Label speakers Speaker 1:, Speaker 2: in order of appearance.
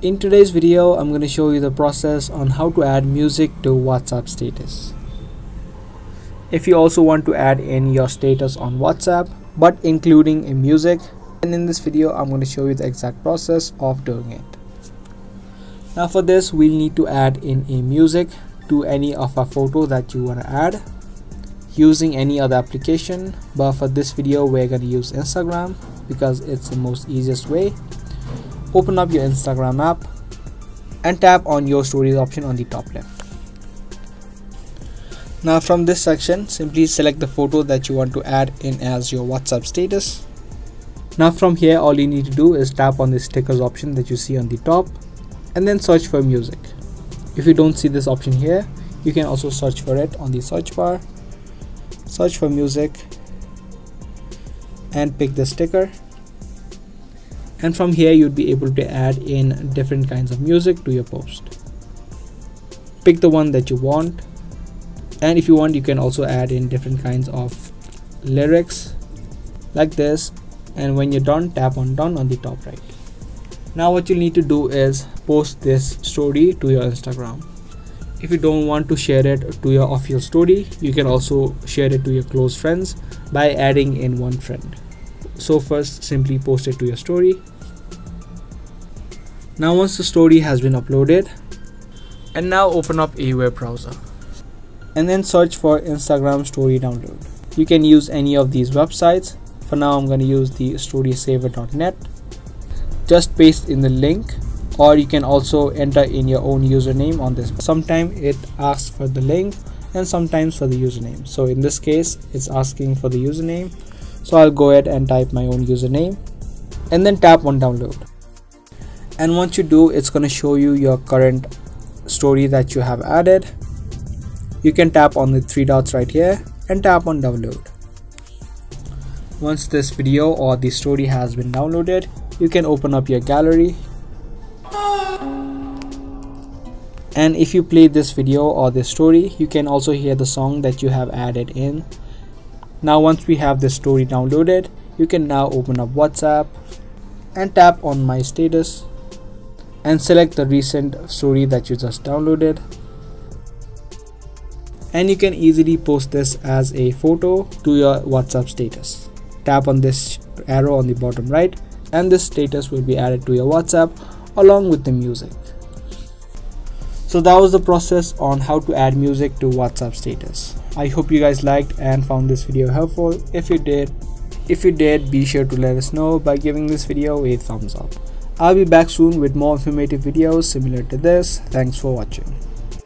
Speaker 1: In today's video, I'm going to show you the process on how to add music to WhatsApp status. If you also want to add in your status on WhatsApp, but including a music, then in this video, I'm going to show you the exact process of doing it. Now for this, we'll need to add in a music to any of our photo that you want to add using any other application, but for this video, we're going to use Instagram because it's the most easiest way. Open up your Instagram app and tap on your stories option on the top left. Now from this section, simply select the photo that you want to add in as your WhatsApp status. Now from here, all you need to do is tap on the stickers option that you see on the top and then search for music. If you don't see this option here, you can also search for it on the search bar. Search for music and pick the sticker. And from here you'd be able to add in different kinds of music to your post. Pick the one that you want, and if you want, you can also add in different kinds of lyrics like this, and when you're done, tap on done on the top right. Now what you need to do is post this story to your Instagram. If you don't want to share it to your official story, you can also share it to your close friends by adding in one friend. So first, simply post it to your story. Now once the story has been uploaded, and now open up a web browser and then search for Instagram story download. You can use any of these websites. For now, I'm going to use the storysaver.net. Just paste in the link, or you can also enter in your own username on this. Sometimes it asks for the link and sometimes for the username. So in this case, it's asking for the username. So I'll go ahead and type my own username and then tap on download. And once you do, it's going to show you your current story that you have added. You can tap on the three dots right here and tap on download. Once this video or the story has been downloaded, you can open up your gallery. And if you play this video or this story, you can also hear the song that you have added in. Now once we have this story downloaded, you can now open up WhatsApp and tap on my status and select the recent story that you just downloaded. And you can easily post this as a photo to your WhatsApp status. Tap on this arrow on the bottom right and this status will be added to your WhatsApp along with the music. So that was the process on how to add music to WhatsApp status. I hope you guys liked and found this video helpful. If you did, be sure to let us know by giving this video a thumbs up. I'll be back soon with more informative videos similar to this. Thanks for watching.